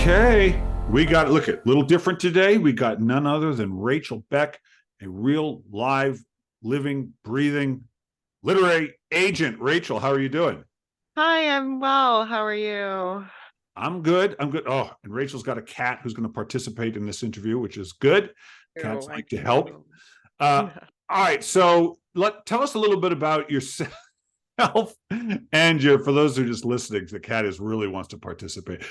Okay, we got look at little different today. We got none other than Rachel Beck, a real live, living, breathing literary agent. Rachel, how are you doing? Hi, I'm well. How are you? I'm good. I'm good. Oh, and Rachel's got a cat who's going to participate in this interview, which is good. Cats I like to help. do. Uh, all right, so tell us a little bit about yourself and your. For those who are just listening, the cat is really wants to participate.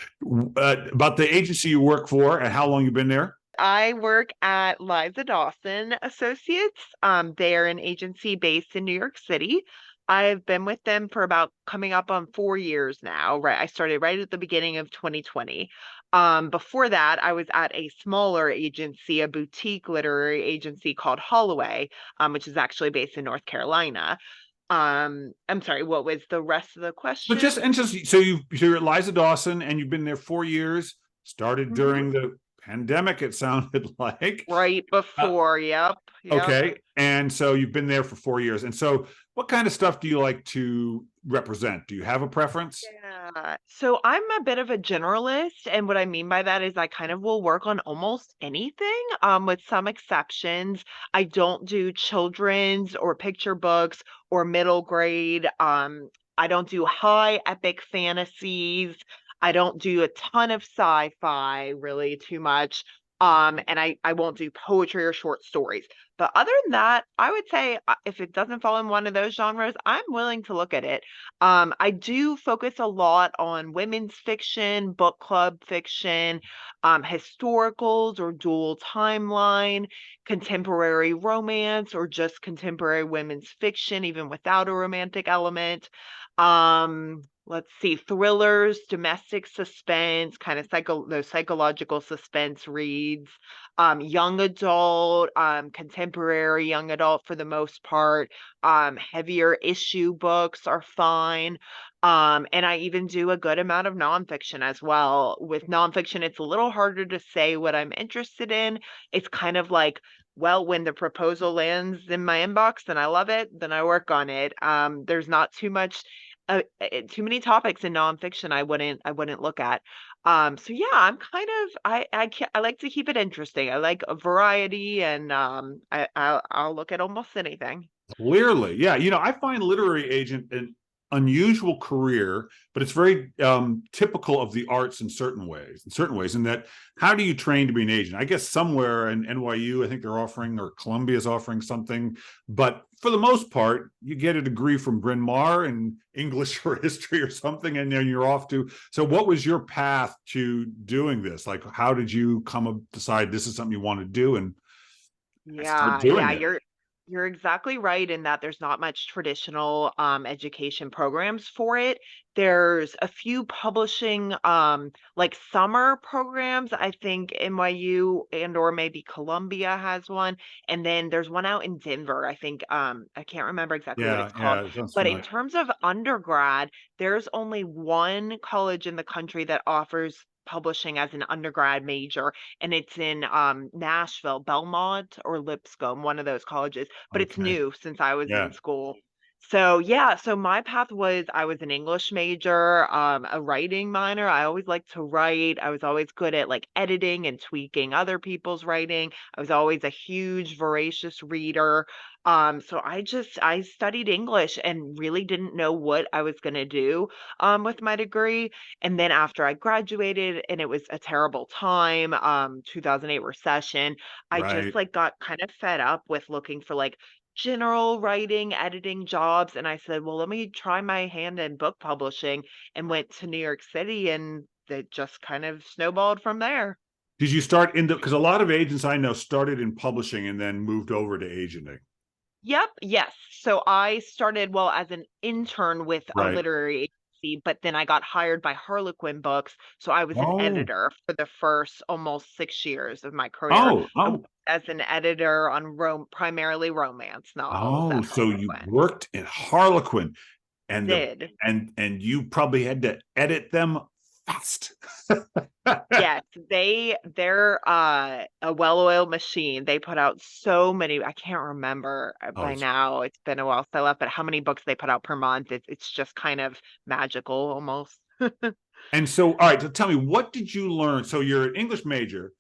About the agency you work for and how long you've been there. I work at Liza Dawson Associates. They are an agency based in New York City. I've been with them for about coming up on 4 years now. Right, I started right at the beginning of 2020. Before that, I was at a smaller agency, a boutique literary agency called Holloway, which is actually based in North Carolina. I'm sorry, what was the rest of the So just question? and just so you're at Liza Dawson and you've been there 4 years. Started Mhm. during the pandemic, it sounded like. Right Uh, before, yep, yep. okay, and so you've been there for 4 years. And so, what kind of stuff do you like to represent? Do you have a preference? Yeah. So I'm a bit of a generalist, and what I mean by that is I kind of will work on almost anything, with some exceptions. I don't do children's or picture books or middle grade. I don't do high epic fantasies. I don't do a ton of sci-fi, really too much. And I won't do poetry or short stories. But other than that, I would say if it doesn't fall in one of those genres, I'm willing to look at it. I do focus a lot on women's fiction, book club fiction, historicals or dual timeline, contemporary romance, or just contemporary women's fiction, even without a romantic element. Let's see, thrillers, domestic suspense, kind of those psychological suspense reads, young adult, contemporary young adult for the most part, heavier issue books are fine. And I even do a good amount of nonfiction as well. With nonfiction, it's a little harder to say what I'm interested in. It's kind of like, well, when the proposal lands in my inbox and I love it, then I work on it. There's not too many topics in nonfiction I wouldn't look at. So yeah, I'm kind of I like to keep it interesting. I like a variety, and I'll look at almost anything. Clearly, yeah. I find literary agent an unusual career, but it's very typical of the arts in certain ways. In certain ways, in that, how do you train to be an agent? I guess somewhere in NYU, I think they're offering, or Columbia's offering something. But for the most part, you get a degree from Bryn Mawr in English or history or something, and then you're off to. So, what was your path to doing this? Like, how did you decide this is something you want to do and start Yeah, doing yeah, it? you're exactly right in that there's not much traditional education programs for it. There's a few publishing like summer programs. I think NYU and or maybe Columbia has one. And then there's one out in Denver. I think I can't remember exactly what Yeah, it's called. yeah, it sounds But in familiar. terms of undergrad, there's only one college in the country that offers publishing as an undergrad major, and it's in Nashville, Belmont or Lipscomb, one of those colleges, but it's Okay. new since I was in Yeah. school. So yeah, so my path was I was an English major, a writing minor. I always liked to write. I was always good at like editing and tweaking other people's writing. I was always a huge voracious reader. So I studied English and really didn't know what I was going to do with my degree. And then after I graduated and it was a terrible time, 2008 recession, I just Right. like got kind of fed up with looking for like general writing, editing jobs. And I said, well, let me try my hand in book publishing, and went to New York City, and it just kind of snowballed from there. Did you start in the, because a lot of agents I know started in publishing and then moved over to agenting. Yep, yes. So I started, well, as an intern with a Right. literary agency, but then I got hired by Harlequin Books. So I was an Oh, editor for the first almost 6 years of my career. oh, I worked oh, as an editor on primarily romance novels oh. at So you Harlequin. worked in Harlequin and the Did. and you probably had to edit them fast. Yes, they're a well-oiled machine. They put out so many, I can't remember Oh, by it's now. It's been a while since I left, but how many books they put out per month. It's just kind of magical almost. And so, all right, so tell me, what did you learn? So you're an English major,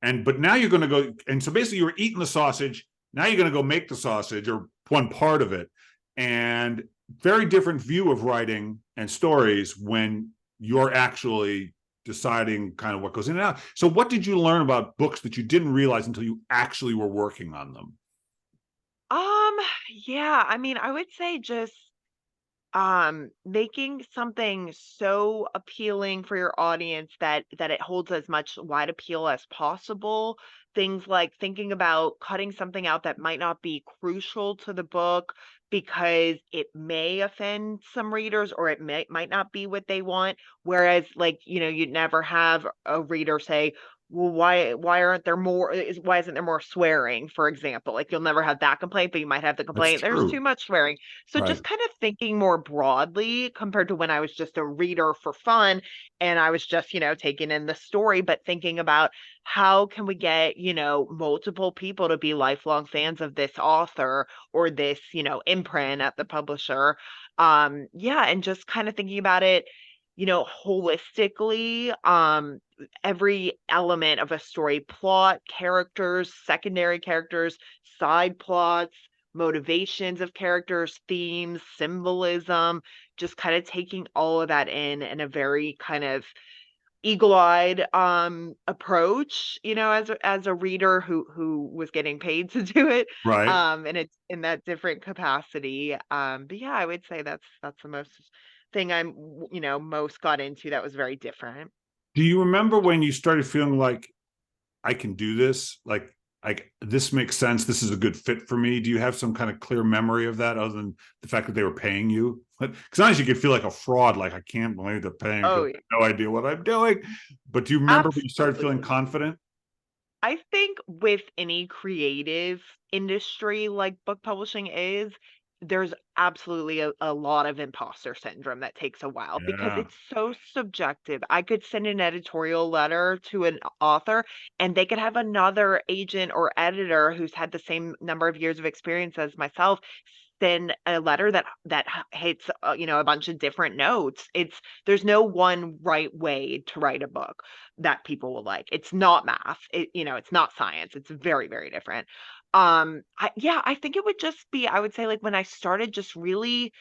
but now you're going to go, and so basically you were eating the sausage. Now you're going to go make the sausage or one part of it, and very different view of writing and stories when you're actually deciding kind of what goes in and out. So what did you learn about books that you didn't realize until you actually were working on them? Um, yeah, I mean, I would say just making something so appealing for your audience that it holds as much wide appeal as possible. Things like thinking about cutting something out that might not be crucial to the book because it may offend some readers or might not be what they want. Whereas, like, you'd never have a reader say, well, why aren't there more why isn't there more swearing, for example? Like, you'll never have that complaint, but you might have the That's complaint there's too true. much swearing. So Right. just kind of thinking more broadly compared to when I was just a reader for fun and I was just, taking in the story, but thinking about how can we get, multiple people to be lifelong fans of this author or this, imprint at the publisher. Yeah, and just kind of thinking about it, holistically, every element of a story, plot, characters, secondary characters, side plots, motivations of characters, themes, symbolism, just kind of taking all of that in a very kind of eagle-eyed approach, as a reader who was getting paid to do it, Right. and it's in that different capacity. But yeah, I would say that's the most thing most got into that was very different. Do you remember when you started feeling like I can do this? Like this makes sense. This is a good fit for me. Do you have some kind of clear memory of that other than the fact that they were paying you? Because sometimes you could feel like a fraud, like I can't believe they're paying because Oh, I have no idea what I'm doing. But do you remember when you started feeling absolutely. confident? I think with any creative industry like book publishing is, there's absolutely a lot of imposter syndrome that takes a while because Yeah. it's so subjective. I could send an editorial letter to an author and they could have another agent or editor who's had the same number of years of experience as myself send a letter that hits a bunch of different notes. There's no one right way to write a book that people will like. It's not math. It's not science. It's very, very different. I think it would just be, I would say, like when I started just really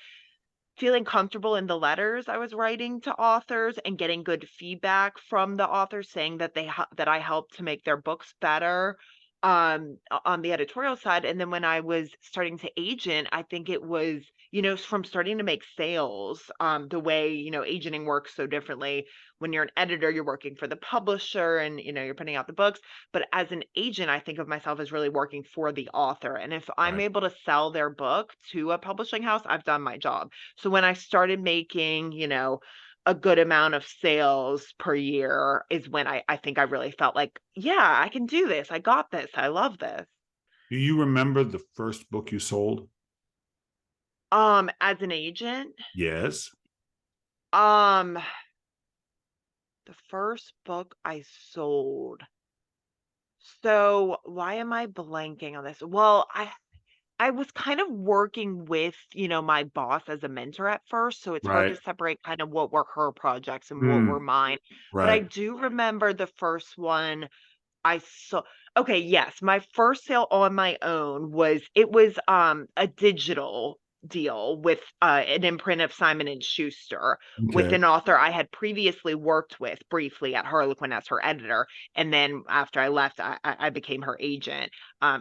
feeling comfortable in the letters I was writing to authors and getting good feedback from the authors saying that I helped to make their books better, on the editorial side. And then when I was starting to agent, I think it was, from starting to make sales, the way, agenting works so differently. When you're an editor, you're working for the publisher and, you're putting out the books. But as an agent, I think of myself as really working for the author. And if I'm Right. able to sell their book to a publishing house, I've done my job. So when I started making, a good amount of sales per year is when I think I really felt like, yeah, I can do this. I got this. I love this. Do you remember the first book you sold? As an agent, Yes. um, the first book I sold. So why am I blanking on this? Well, I was kind of working with, my boss as a mentor at first, so it's hard to Right. separate kind of what were her projects and what were Mm, mine. But I right. do remember the first one I saw. Okay, yes, my first sale on my own was a digital deal with an imprint of Simon and Schuster with Okay. an author I had previously worked with briefly at Harlequin as her editor, and then after I left, I became her agent.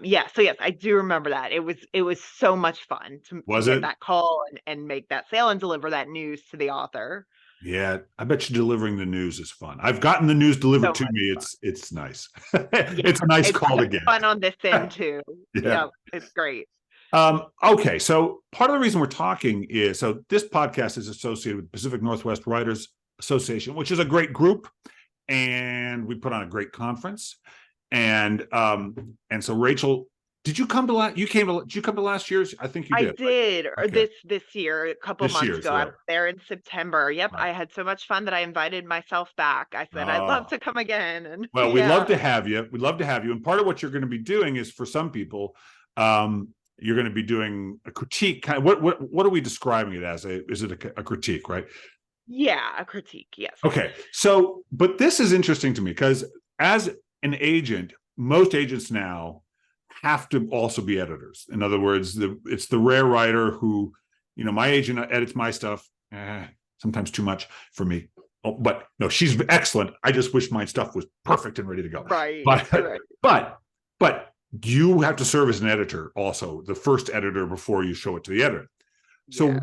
Yeah, so yes, I do remember that. It was so much fun to Was get it? that call and make that sale and deliver that news to the author. Yeah, I bet you delivering the news is fun. I've gotten the news delivered So to much me. fun. It's nice. Yeah, It's a nice call to it's get. fun on this end too. Yeah. Yeah, it's great. Okay, so part of the reason we're talking is so this podcast is associated with Pacific Northwest Writers Association, which is a great group, and we put on a great conference. And so Rachel, did you come to last? Did you come to last year's? I think you I did. did, Right? or Okay, this year, a couple this months year's ago. I right. was there in September. Yep, Right. I had so much fun that I invited myself back. I said, "I'd love Oh, to come again," and well, we'd love yeah. to have you. We'd love to have you. And part of what you're going to be doing is for some people, you're going to be doing a critique. Kind of what are we describing it as? Is it a critique, right? Yeah, a critique, yes. Okay. So, but this is interesting to me because as an agent, most agents now have to also be editors. In other words, it's the rare writer who, my agent edits my stuff, sometimes too much for me. Oh, but no, she's excellent. I just wish my stuff was perfect and ready to go. Right, But, right. but, but you have to serve as an editor also, the first editor before you show it to the editor. So Yes.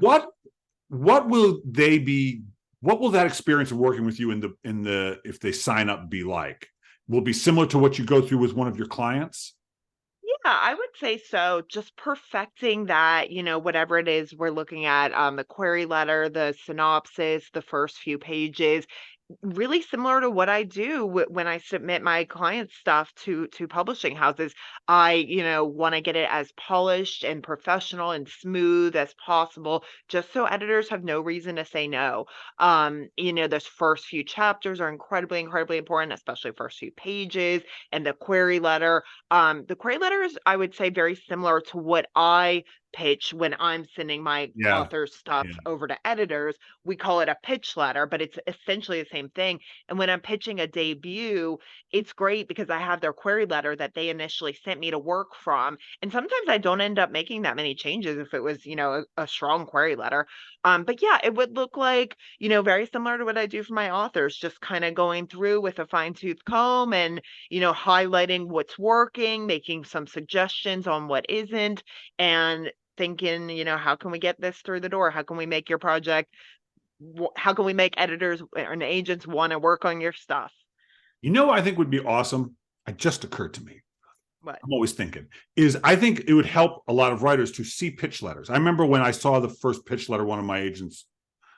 what will they be? What will that experience of working with you in the if they sign up be like? Will it be similar to what you go through with one of your clients? Yeah, I would say so. Just perfecting that, whatever it is we're looking at, the query letter, the synopsis, the first few pages, really similar to what I do when I submit my client stuff to publishing houses. I, want to get it as polished and professional and smooth as possible, just so editors have no reason to say no. Those first few chapters are incredibly, incredibly important, especially first few pages and the query letter. The query letter is, I would say, very similar to what I pitch when I'm sending my Yeah, author's stuff yeah, over to editors. We call it a pitch letter, but it's essentially the same thing. And when I'm pitching a debut, it's great because I have their query letter that they initially sent me to work from. And sometimes I don't end up making that many changes if it was, a strong query letter. But yeah, it would look like, very similar to what I do for my authors, just kind of going through with a fine tooth comb and, highlighting what's working, making some suggestions on what isn't, and thinking, how can we get this through the door? How can we make your project how can we make editors and agents want to work on your stuff? I think would be awesome. It just occurred to me. What? I'm always thinking is I think it would help a lot of writers to see pitch letters. I remember when I saw the first pitch letter, one of my agents,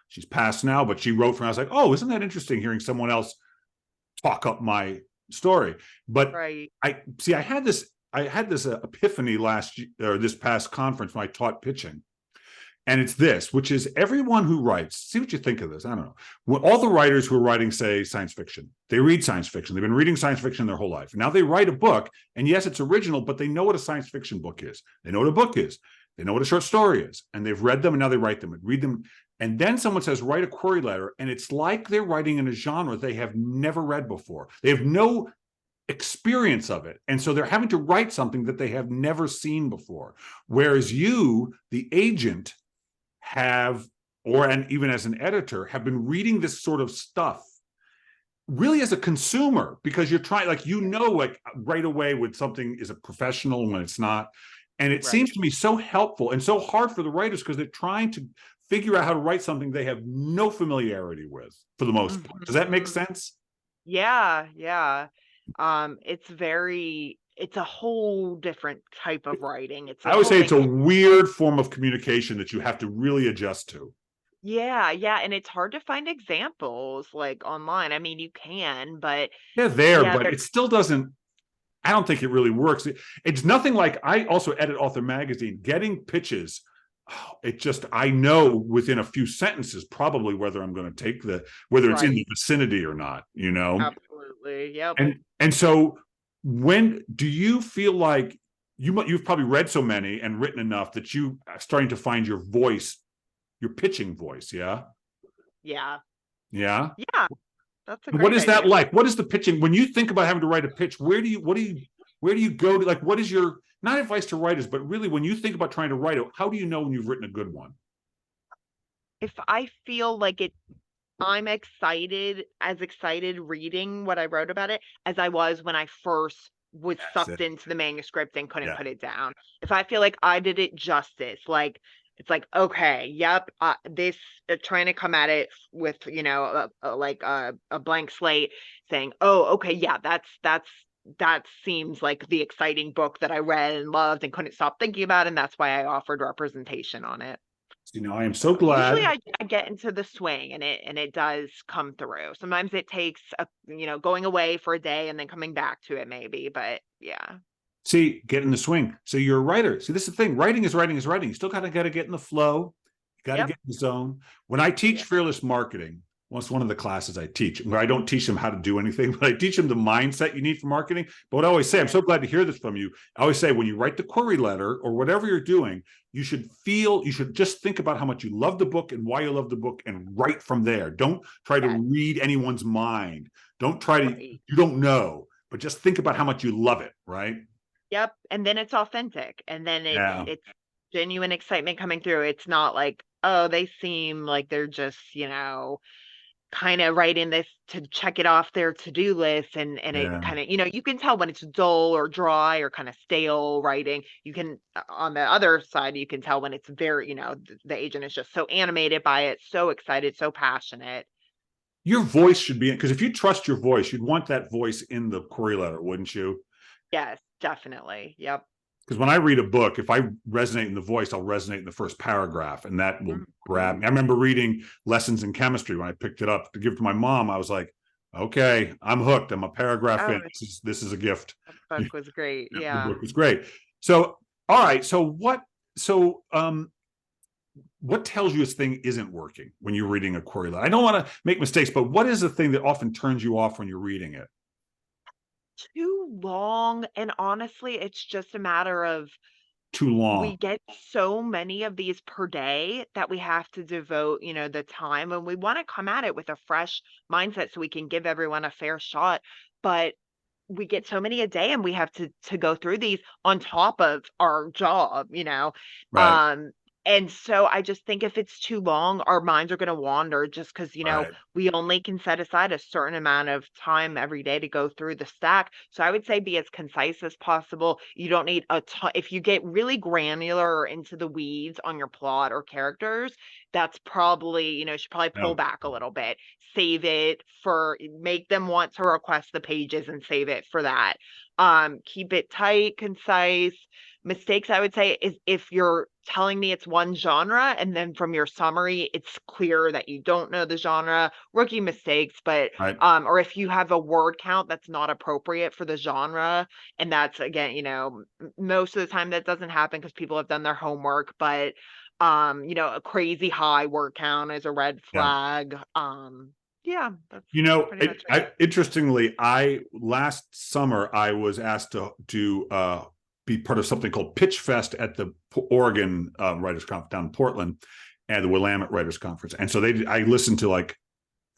she's passed now, but she wrote for me. I was like, oh, isn't that interesting hearing someone else talk up my story? But Right. I had this epiphany last year, or this past conference when I taught pitching. And it's this, which is everyone who writes, see what you think of this. I don't know. When all the writers who are writing, say, science fiction, they read science fiction. They've been reading science fiction their whole life. Now they write a book, and yes, it's original, but they know what a science fiction book is. They know what a book is. They know what a short story is. And they've read them, and now they write them and read them. And then someone says, write a query letter, and it's like they're writing in a genre they have never read before. They have no experience of it. And so they're having to write something that they have never seen before. Whereas you, the agent, have, and even as an editor, have been reading this sort of stuff really as a consumer because you're trying, like, like right away when something is a professional and when it's not. And it Right. seems to me so helpful and so hard for the writers because they're trying to figure out how to write something they have no familiarity with for the most part. Does that make Mhm. sense? Yeah, yeah. It's a whole different type of writing. It's I a would whole say it's thing. a weird form of communication that you have to really adjust to. Yeah, yeah, and it's hard to find examples like online. I mean, you can, but They're there, yeah, but they're it still doesn't. I don't think it really works. It's nothing like I also edit Author Magazine. Getting pitches, I know within a few sentences probably whether I'm going to take whether it's in the right. vicinity or not. Absolutely. Yep. And so when do you feel like you've probably read so many and written enough that you are starting to find your voice, your pitching voice, yeah? Yeah. Yeah. Yeah, that's a What great is that idea. like? What is the pitching when you think about having to write a pitch? Where do you go to, like, what is your, not advice to writers, but really when you think about trying to write it, how do you know when you've written a good one? If I feel like I'm excited reading what I wrote about it as I was when I first was That's sucked it. into the manuscript and couldn't Yeah. put it down. If I feel like I did it justice, like it's like, okay, yep, this trying to come at it with, a blank slate saying, oh, okay, yeah, that seems like the exciting book that I read and loved and couldn't stop thinking about, and that's why I offered representation on it. I am so So usually glad. I get into the swing and it does come through. Sometimes it takes going away for a day and then coming back to it maybe, but yeah. See, get in the swing. So you're a writer. See, this is the thing. Writing is writing is writing. You still got to get in the flow. You got to Yep. get in the zone. When I teach Yeah. fearless marketing, Well, it's one of the classes I teach where I don't teach them how to do anything, but I teach them the mindset you need for marketing. But what I always say, I'm so glad to hear this from you. I always say when you write the query letter or whatever you're doing, you should just think about how much you love the book and why you love the book and write from there. Don't try to Yes, read anyone's mind. Don't try to, right. you don't know, but just think about how much you love it, right? Yep, and then it's authentic, and then Yeah. it's genuine excitement coming through. It's not like, "Oh, they seem like they're just, kinda writing this to check it off their to-do list," and it Yeah. kinda you can tell when it's dull or dry or kinda stale writing. You can on the other side, you can tell when it's very the agent is just so animated by it, so excited, so passionate. Your voice should be in, because if you trust your voice, you'd want that voice in the query letter, wouldn't you? Yes, definitely. Yep. Because when I read a book, if I resonate in the voice, I'll resonate in the first paragraph, and that will grab Mhm. me. I remember reading Lessons in Chemistry when I picked it up to give to my mom. I was like, "Okay, I'm hooked. I'm a paragraph in. Oh, This is a gift." that book was great. The Yeah. book was great. So, all right. So what? So, what tells you this thing isn't working when you're reading a query letter? I don't want to make mistakes, but what is the thing that often turns you off when you're reading it? Too long, and honestly, it's just a matter of Too long, we get so many of these per day that we have to devote, the time, and we wanna come at it with a fresh mindset so we can give everyone a fair shot, but we get so many a day and we have to go through these on top of our job, right? um and so I just think if it's too long, our minds are going to wander just because Right. we only can set aside a certain amount of time every day to go through the stack. So I would say be as concise as possible. You don't need a ton. If you get really granular or into the weeds on your plot or characters, that's probably, you should probably pull No. back a little bit. Save it for make them want to request the pages and save it for that. Keep it tight, concise. Mistakes, I would say, is if you're telling me it's one genre and then from your summary, it's clear that you don't know the genre, rookie mistakes, but Right. or if you have a word count that's not appropriate for the genre, and that's again, most of the time that doesn't happen because people have done their homework, but a crazy high word count is a red Yeah. flag. Yeah, that's pretty much it. Interestingly, I last summer I was asked to be part of something called Pitch Fest at the Oregon Writers Conference down in Portland, and the Willamette Writers Conference. And so I listened to like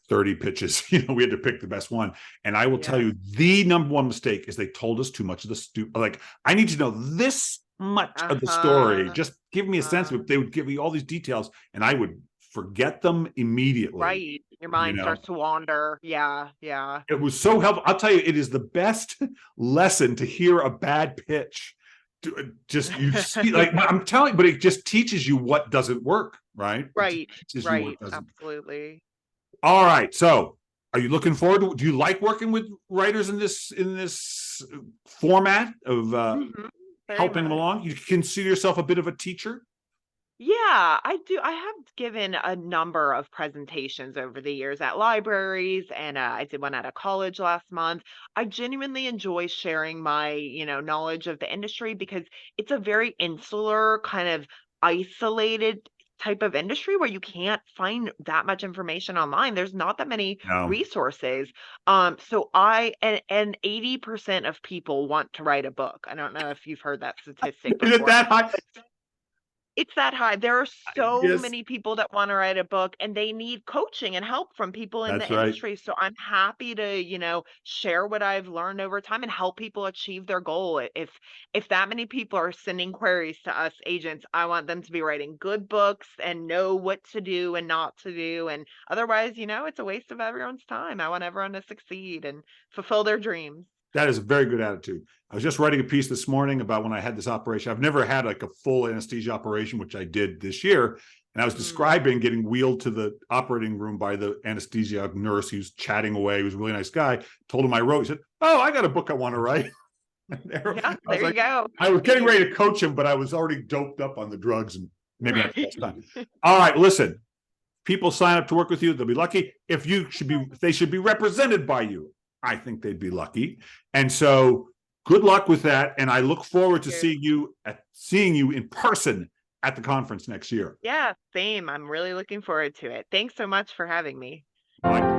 30 pitches. We had to pick the best one. And I will tell Yeah. you, the number one mistake is they told us too much of the like, I need to know this much of the story. Uh-huh. Just give me a sense of it. They would give me all these details, and I would forget them immediately. Right. Your You mind know, starts to wander. Yeah, yeah. it was so helpful. I'll tell you, it is the best lesson to hear a bad pitch. Just you see, like I'm telling you, but it just teaches you what doesn't work, right? It just Right, teaches you what right, doesn't. absolutely. All right. So, are you looking forward to? Do you like working with writers in this format of Mhm, very helping them much. along? You consider yourself a bit of a teacher? Yeah, I do. I have given a number of presentations over the years at libraries, and I did one at a college last month. I genuinely enjoy sharing my, knowledge of the industry because it's a very insular, kind of isolated type of industry where you can't find that much information online. There's not that many No. resources. So and 80% of people want to write a book. I don't know if you've heard that statistic Is it before. that high? It's that high. There are so Yes, many people that wanna write a book, and they need coaching and help from people in that's the right. industry, so I'm happy to, share what I've learned over time and help people achieve their goal. If that many people are sending queries to us agents, I want them to be writing good books and know what to do and not to do, and otherwise, it's a waste of everyone's time. I want everyone to succeed and fulfill their dreams. That is a very good attitude. I was just writing a piece this morning about when I had this operation. I've never had like a full anesthesia operation, which I did this year. And I was Mm, describing getting wheeled to the operating room by the anesthesia nurse. He was chatting away. He was a really nice guy. Told him I wrote. He said, "Oh, I got a book I want to write." yeah, I was there you like, go. I was getting ready to coach him, but I was already doped up on the drugs, and maybe not the Right. best time. All right, listen. People sign up to work with you, they'll be lucky. If they should be represented by you, I think they'd be lucky. And so good luck with that. And I look forward to seeing you in person at the conference next year. Yeah, same. I'm really looking forward to it. Thanks so much for having me. Bye.